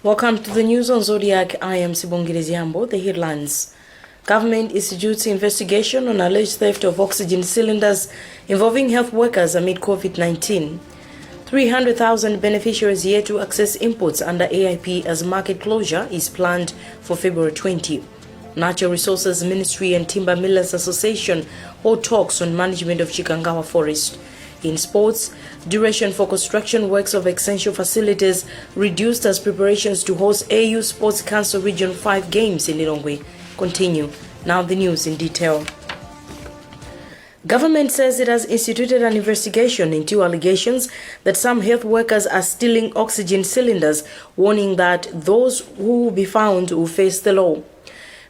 Welcome to the news on Zodiac. I am Sibongile Ziambo. The headlines. Government institutes investigation on alleged theft of oxygen cylinders involving health workers amid COVID-19. 300,000 beneficiaries yet to access inputs under AIP as market closure is planned for February 20. Natural Resources Ministry and Timber Millers Association hold talks on management of Chikangawa Forest. In sports, duration for construction works of essential facilities reduced as preparations to host AU Sports Council Region 5 games in Lilongwe continue. Now the news in detail. Government says it has instituted an investigation into allegations that some health workers are stealing oxygen cylinders, warning that those who will be found will face the law.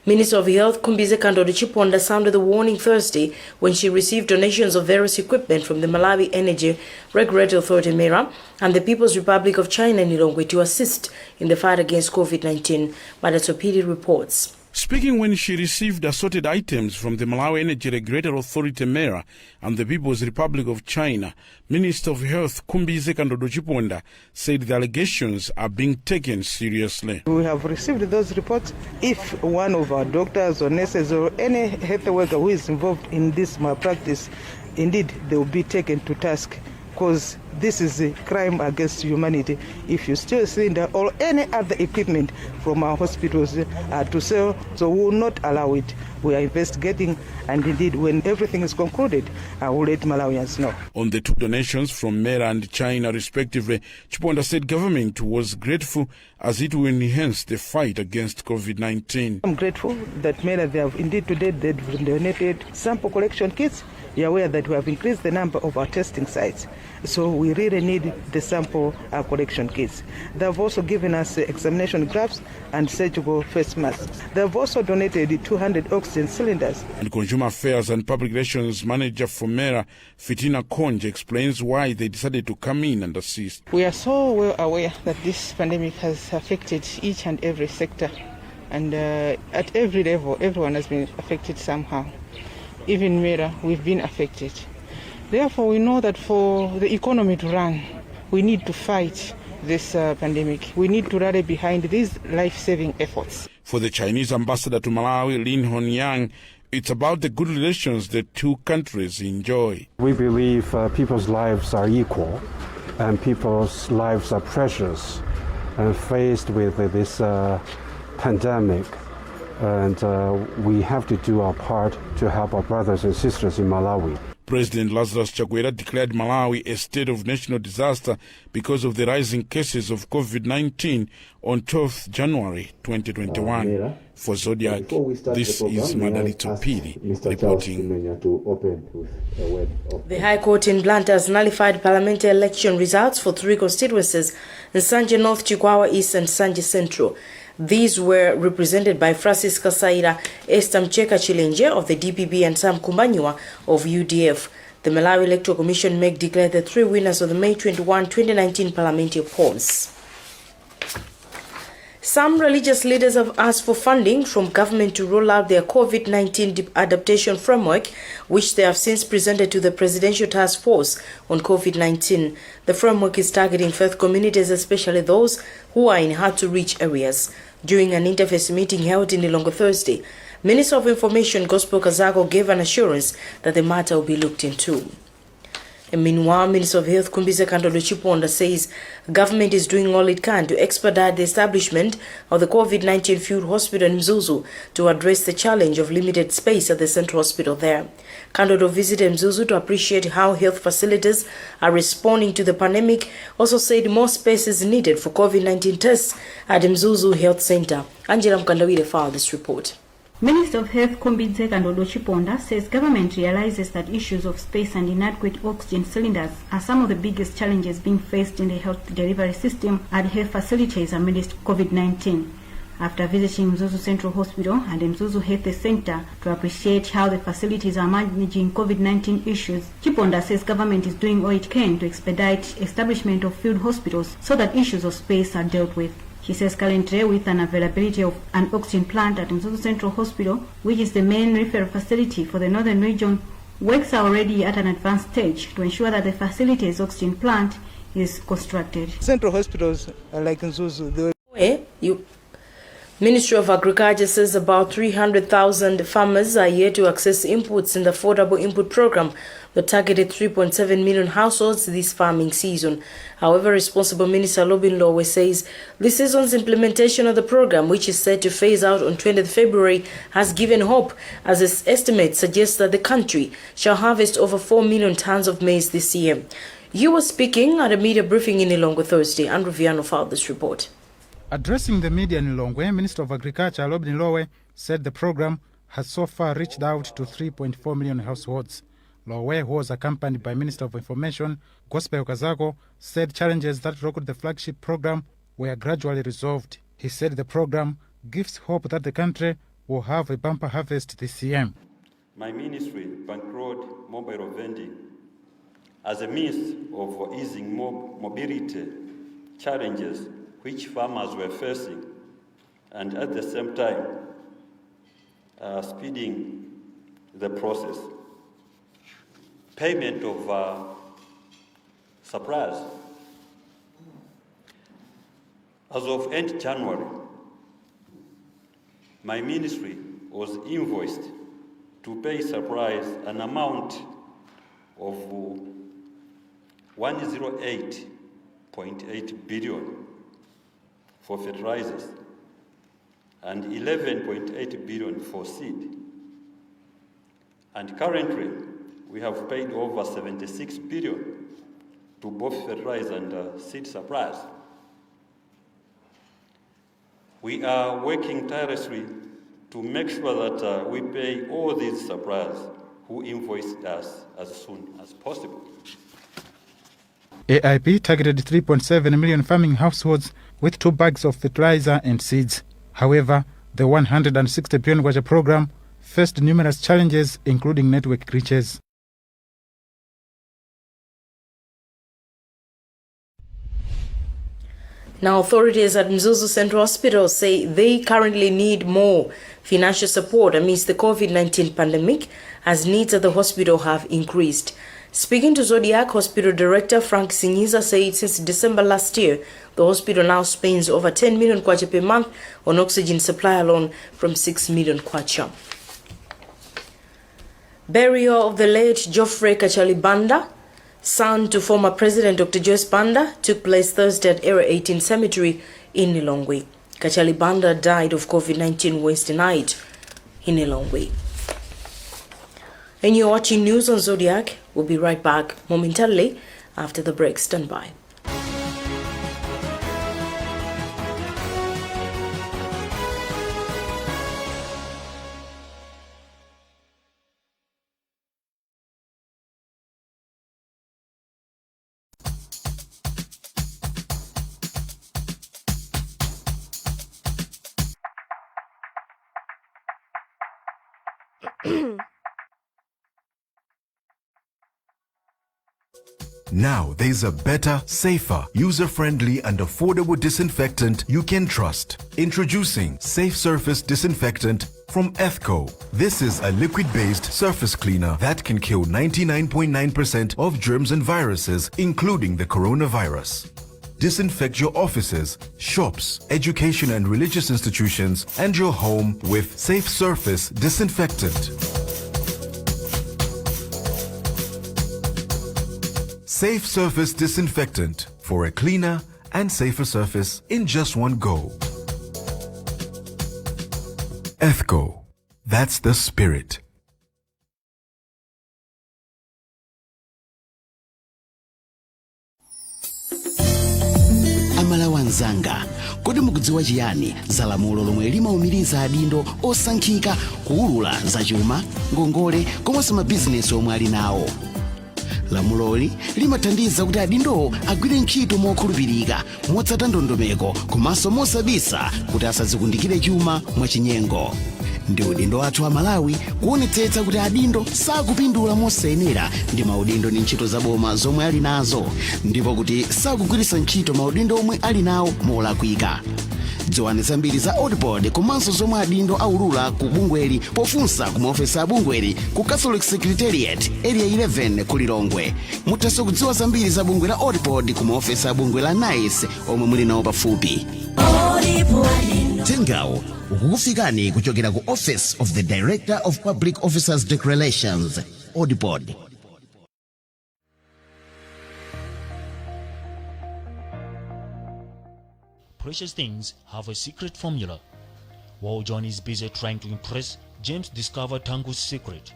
Minister of Health Kumbize Kandodo Chiponda sounded the warning Thursday when she received donations of various equipment from the Malawi Energy Regulatory Authority MERA and the People's Republic of China in Lilongwe to assist in the fight against COVID-19. Madatopidi reports. Speaking when she received assorted items from the Malawi Energy Regulatory Authority MERA and the People's Republic of China, Minister of Health Kumbize Kandodo Chiponda said the allegations are being taken seriously. We have received those reports. If one of our doctors or nurses or any health worker who is involved in this malpractice, indeed they will be taken to task, because this is a crime against humanity. If you steal cylinder or any other equipment from our hospitals to sell, so we will not allow it. We are investigating, and indeed when everything is concluded, I will let Malawians know. On the two donations from MERA and China respectively, Chiponda said government was grateful as it will enhance the fight against COVID-19. I'm grateful that MERA, they have indeed today they've donated sample collection kits. You are aware that we have increased the number of our testing sites, so we really need the sample collection kits. They have also given us examination gloves and surgical face masks. They have also donated 200 oxygen cylinders. And Consumer Affairs and Public Relations Manager for MERA, Fitina Konje, explains why they decided to come in and assist. We are so well aware that this pandemic has affected each and every sector, and at every level, everyone has been affected somehow. Even MERA, we've been affected. Therefore, we know that for the economy to run, we need to fight this pandemic. We need to rally behind these life-saving efforts. For the Chinese ambassador to Malawi, Lin Honyang, it's about the good relations the two countries enjoy. We believe people's lives are equal and people's lives are precious, and faced with this pandemic. And we have to do our part to help our brothers and sisters in Malawi. President Lazarus Chakwera declared Malawi a state of national disaster because of the rising cases of COVID-19 on 12th January 2021. For Zodiac, this is Madatopidi reporting. The High Court in Blantyre has nullified parliamentary election results for 3 constituencies in Sanje North, Chikwawa East and Sanje Central. These were represented by Francis Kasaira, Esther Mcheka Chilenje of the DPP and Sam Kumbanywa of UDF. The Malawi Electoral Commission MEC declared the 3 winners of the May 21, 2019 parliamentary polls. Some religious leaders have asked for funding from government to roll out their COVID-19 adaptation framework, which they have since presented to the Presidential Task Force on COVID-19. The framework is targeting faith communities, especially those who are in hard-to-reach areas. During an interface meeting held in Lilongwe Thursday, Minister of Information Gospel Kazako gave an assurance that the matter will be looked into. And meanwhile, Minister of Health Kumbize Kandodo Chiponda says government is doing all it can to expedite the establishment of the COVID-19 field hospital in Mzuzu to address the challenge of limited space at the central hospital there. Kandodo visited Mzuzu to appreciate how health facilities are responding to the pandemic. Also said more space is needed for COVID-19 tests at Mzuzu Health Center. Angela Mkandawire filed this report. Minister of Health Kumbize Kandodo Chiponda says government realizes that issues of space and inadequate oxygen cylinders are some of the biggest challenges being faced in the health delivery system at health facilities amidst COVID-19. After visiting Mzuzu Central Hospital and Mzuzu Health Center to appreciate how the facilities are managing COVID-19 issues, Chiponda says government is doing all it can to expedite establishment of field hospitals so that issues of space are dealt with. He says currently, with an availability of an oxygen plant at Mzuzu Central Hospital, which is the main referral facility for the northern region, works are already at an advanced stage to ensure that the facility's oxygen plant is constructed. Central hospitals like Mzuzu, Ministry of Agriculture says about 300,000 farmers are yet to access inputs in the Affordable Input Program that targeted 3.7 million households this farming season. However, responsible Minister Lobin Lowe says this season's implementation of the program, which is set to phase out on 20th February, has given hope, as its estimates suggest that the country shall harvest over 4 million tons of maize this year. You were speaking at a media briefing in Lilongwe Thursday. Andrew Viano filed this report. Addressing the media in Lilongwe, Minister of Agriculture Lobin Lowe said the program has so far reached out to 3.4 million households. Lowe, who was accompanied by Minister of Information Gospel Kazako, said challenges that rocked the flagship program were gradually resolved. He said the program gives hope that the country will have a bumper harvest this year. My ministry bankrolled mobile vending as a means of easing mobility challenges which farmers were facing, and at the same time speeding the process. Payment of supplies. As of end January, my ministry was invoiced to pay supplies an amount of 108.8 billion for fertilizers and 11.8 billion for seed. And currently, we have paid over 76 billion to both fertilizer and seed suppliers. We are working tirelessly to make sure that we pay all these suppliers who invoiced us as soon as possible. AIP targeted 3.7 million farming households with 2 bags of fertilizer and seeds. However, the 160 billion kwacha program faced numerous challenges, including network glitches. Now, authorities at Mzuzu Central Hospital say they currently need more financial support amidst the COVID-19 pandemic, as needs at the hospital have increased. Speaking to Zodiac, Hospital Director Frank Singiza said since December last year, the hospital now spends over 10 million kwacha per month on oxygen supply alone from 6 million kwacha. Burial of the late Geoffrey Kachali Banda, son to former President Dr. Joyce Banda, took place Thursday at Era 18 Cemetery in Lilongwe. Kachali Banda died of COVID-19 Wednesday night in Lilongwe. And you're watching news on Zodiac. We'll be right back momentarily after the break. Stand by. Now there's a better, safer, user-friendly and affordable disinfectant you can trust. Introducing Safe Surface Disinfectant from Ethco. This is a liquid-based surface cleaner that can kill 99.9% of germs and viruses, including the coronavirus. Disinfect your offices, shops, education and religious institutions, and your home with Safe Surface Disinfectant. Safe Surface Disinfectant for a cleaner and safer surface in just one go. Ethco, that's the spirit. Amalawanzanga, kodi mukudziwa chiyani za lamulo lomwe limaumiriza adindo osankhika kuwulula zachuma, ngongole komanso mabizinesi omwe ali nawo? Lamuloli limathandiza kuti adindowo agwire ntchito mokhulupirika, motsata ndondomeko komanso mosabisa kuti asadzikundikire chuma mwachinyengo. Ndi udindo wathu wa Malawi kuonetsetsa kuti adindo sakupindula mosayenera ndi maudindo ndi ntchito zaboma zomwe ali nazo, ndipo kuti sakugwiritsa ntchito maudindo omwe ali nawo molakwika. Dziwani zambiri za Audipod komanso zomwe adindo aulula ku bungweli pofunsa ku maofesi a bungweli ku Catholic Secretariat Area 11 ku Lilongwe. Muthanso kudziwa zambiri za bungwe la Audipod ku maofesi a bungwe la NICE omwe muli nawo pafupi. Tengawo ukufikani kuchokera ku Office of the Director of Public Officers Declarations, Audipod. Precious things have a secret formula. While John is busy trying to impress, James discovered Tangu's secret.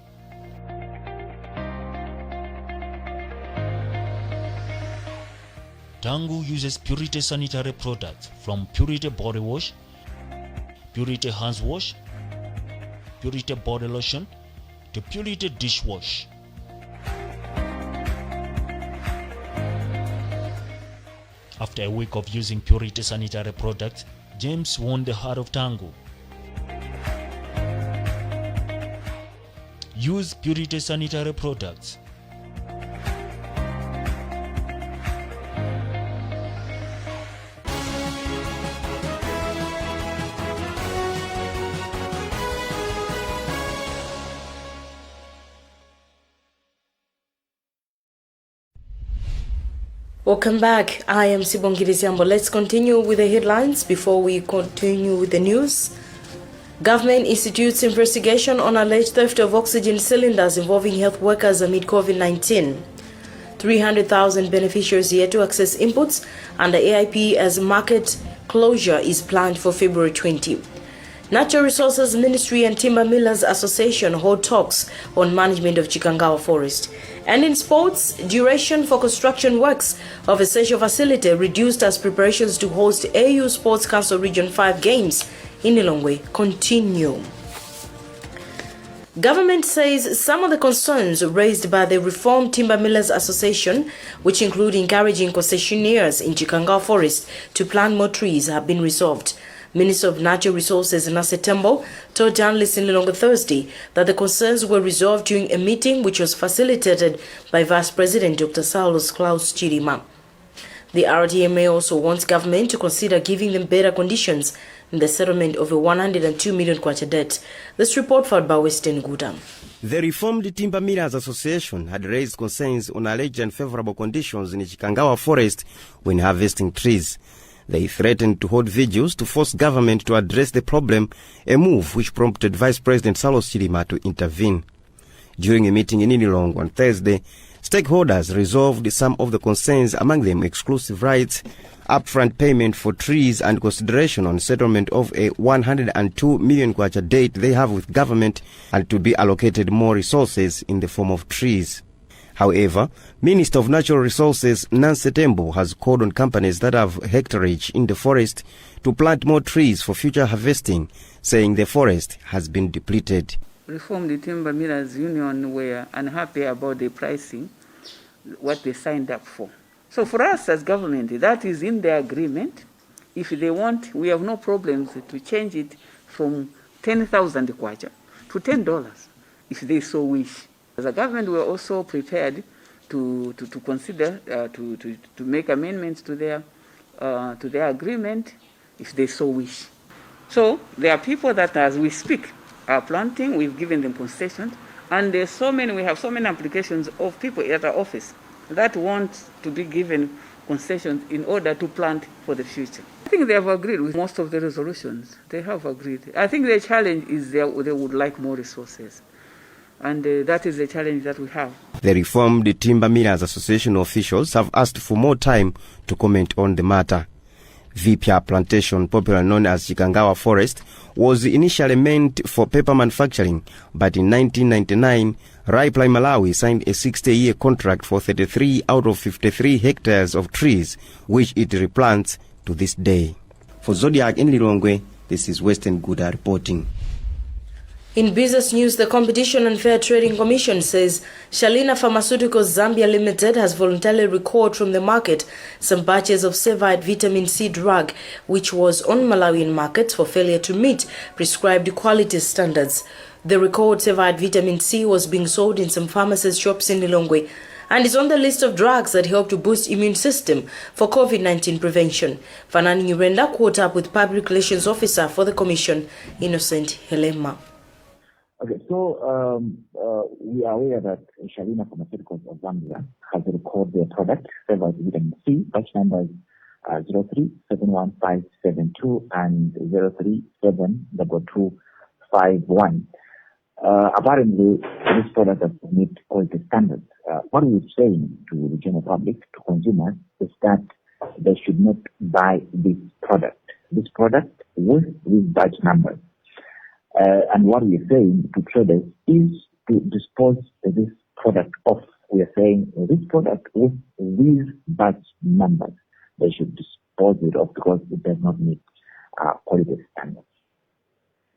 Tangu uses Purity sanitary products from Purity body wash, Purity hands wash, Purity body lotion to Purity dishwash. After a week of using Purity sanitary products, James won the heart of Tangu. Use Purity sanitary products. Welcome back. I am Sibongiri Siambo. Let's continue with the headlines before we continue with the news. Government institutes investigation on alleged theft of oxygen cylinders involving health workers amid COVID-19. 300,000 beneficiaries yet to access inputs under AIP as market closure is planned for February 20. Natural Resources Ministry and Timber Millers Association hold talks on management of Chikangawa Forest. And in sports, duration for construction works of a social facility reduced as preparations to host AU Sports Council Region 5 games in Lilongwe continue. Government says some of the concerns raised by the Reformed Timber Millers Association, which include encouraging concessionaires in Chikangawa Forest to plant more trees, have been resolved. Minister of Natural Resources Nase Tembo told journalists in Lilongwe Thursday that the concerns were resolved during a meeting which was facilitated by Vice President Dr. Saulos Chilima. The RTMA also wants government to consider giving them better conditions in the settlement of a 102 million kwacha debt. This report filed by Western Guda. The Reformed Timber Millers Association had raised concerns on alleged unfavorable conditions in Chikangawa Forest when harvesting trees. They threatened to hold vigils to force government to address the problem, a move which prompted Vice President Saulos Chilima to intervene. During a meeting in Lilongwe on Thursday, stakeholders resolved some of the concerns, among them exclusive rights, upfront payment for trees, and consideration on settlement of a 102 million kwacha debt they have with government, and to be allocated more resources in the form of trees. However, Minister of Natural Resources Nase Tembo has called on companies that have hectareage in the forest to plant more trees for future harvesting, saying the forest has been depleted. Reformed Timber Millers Union were unhappy about the pricing, what they signed up for. So for us as government, that is in the agreement. If they want, we have no problems to change it from 10,000 kwacha to $10, if they so wish. As a government, we are also prepared to consider to make amendments to their agreement, if they so wish. So there are people that, as we speak, are planting. We've given them concessions, and there's we have so many applications of people at our office that want to be given concessions in order to plant for the future. I think they have agreed with most of the resolutions. They have agreed. I think the challenge is they would like more resources. And that is the challenge that we have. The Reformed Timber Millers Association officials have asked for more time to comment on the matter. Vipya Plantation, popularly known as Chikangawa Forest, was initially meant for paper manufacturing, but in 1999, Reply Malawi signed a 60-year contract for 33 out of 53 hectares of trees, which it replants to this day. For Zodiac in Lilongwe, this is Western Guda reporting. In business news, the Competition and Fair Trading Commission says Shalina Pharmaceuticals Zambia Limited has voluntarily recalled from the market some batches of Sevite vitamin C drug, which was on Malawian markets for failure to meet prescribed quality standards. The recalled Sevite vitamin C was being sold in some pharmacies' shops in Lilongwe and is on the list of drugs that help to boost immune system for COVID-19 prevention. Fanani Nyurenda caught up with Public Relations Officer for the Commission, Innocent Helema. Okay, so we are aware that Shalina Pharmaceuticals of Zambia has recalled their product, Sevite vitamin C, batch number 03-71572 and 0372251. Apparently, this product does not meet quality standards. What we're saying to the general public, to consumers, is that they should not buy this product with these batch numbers. And what we're saying to traders is to dispose this product off. We are saying this product with these batch numbers, they should dispose it off because it does not meet quality standards.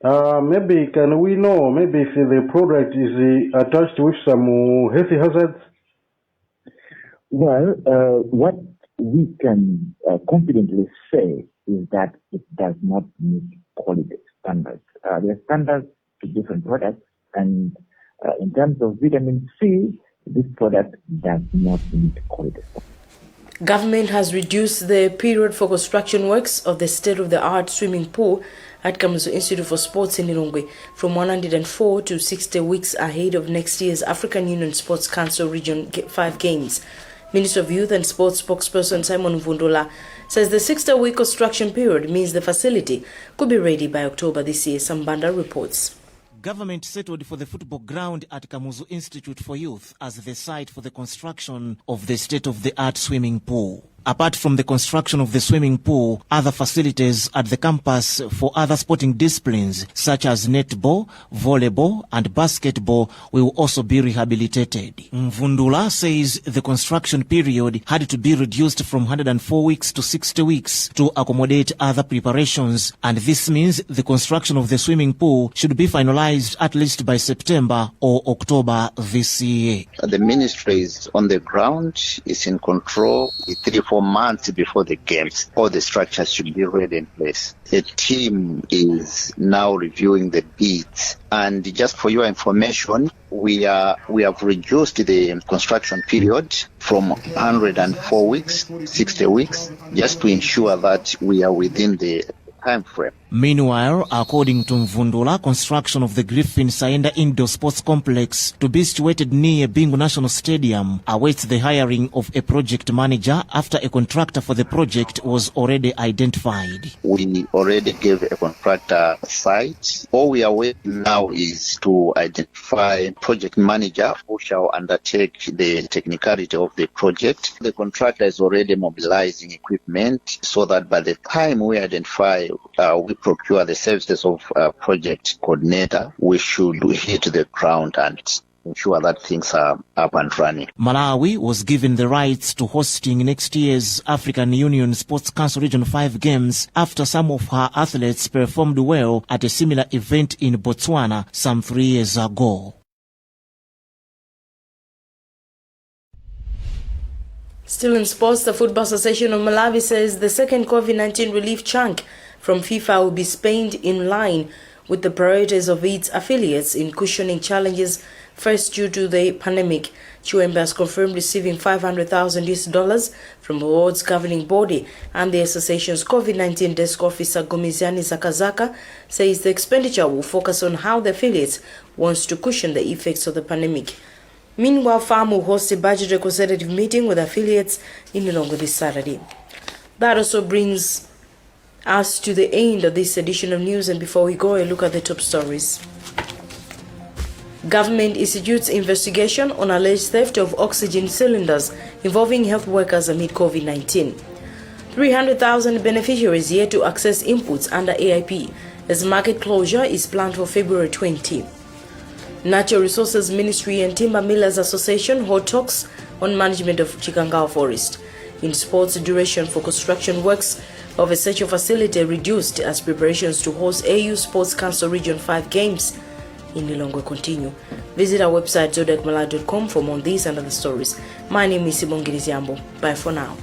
Maybe can we know maybe if the product is attached with some health hazards? Well, what we can confidently say is that it does not meet quality standards. There are standards to different products, and in terms of vitamin C, this product does not meet quality standards. Government has reduced the period for construction works of the state-of-the-art swimming pool at Kamuzu Institute for Sports in Lilongwe from 104 to 60 weeks ahead of next year's African Union Sports Council Region 5 Games. Minister of Youth and Sports spokesperson Simon Mvundula says the 60-week construction period means the facility could be ready by October this year. Sambanda reports. Government settled for the football ground at Kamuzu Institute for Youth as the site for the construction of the state-of-the-art swimming pool. Apart from the construction of the swimming pool, other facilities at the campus for other sporting disciplines such as netball, volleyball and basketball will also be rehabilitated. Mvundula says the construction period had to be reduced from 104 weeks to 60 weeks to accommodate other preparations, and this means the construction of the swimming pool should be finalized at least by September or October this year. The ministry is on the ground, is in control. 3-4 months before the games, all the structures should be ready in place. The team is now reviewing the bids, and just for your information, we have reduced the construction period from 104 weeks, 60 weeks, just to ensure that we are within the time frame. Meanwhile, according to Mvundula, construction of the Griffin Saenda Indoor Sports Complex to be situated near Bingu National Stadium awaits the hiring of a project manager after a contractor for the project was already identified. We already gave a contractor site. All we are waiting now is to identify a project manager who shall undertake the technicality of the project. The contractor is already mobilizing equipment so that by the time we identify we procure the services of project coordinator, we should hit the ground and ensure that things are up and running. Malawi was given the rights to hosting next year's African Union Sports Council Region 5 Games after some of her athletes performed well at a similar event in Botswana some 3 years ago. Still in sports, the Football Association of Malawi says the second COVID-19 relief chunk from FIFA will be spent in line with the priorities of its affiliates in cushioning challenges first due to the pandemic. Chiwembe has confirmed receiving $500,000 from the world's governing body, and the association's COVID-19 desk officer Gomiziani Zakazaka says the expenditure will focus on how the affiliates wants to cushion the effects of the pandemic. Meanwhile, FAM will host a budget representative meeting with affiliates in Lilongwe this Saturday. That also brings us to the end of this edition of news, and before we go, a look at the top stories. Government institutes investigation on alleged theft of oxygen cylinders involving health workers amid COVID-19. 300,000 beneficiaries yet to access inputs under AIP as market closure is planned for February 20. Natural Resources Ministry and Timber Millers Association hold talks on management of Chikangawa Forest. In sports, duration for construction works of a such facility reduced as preparations to host AU Sports Council Region 5 Games in Lilongwe continue. Visit our website zodiacmalai.com for more on these and other stories. My name is Sibongiri Ziambo. Bye for now.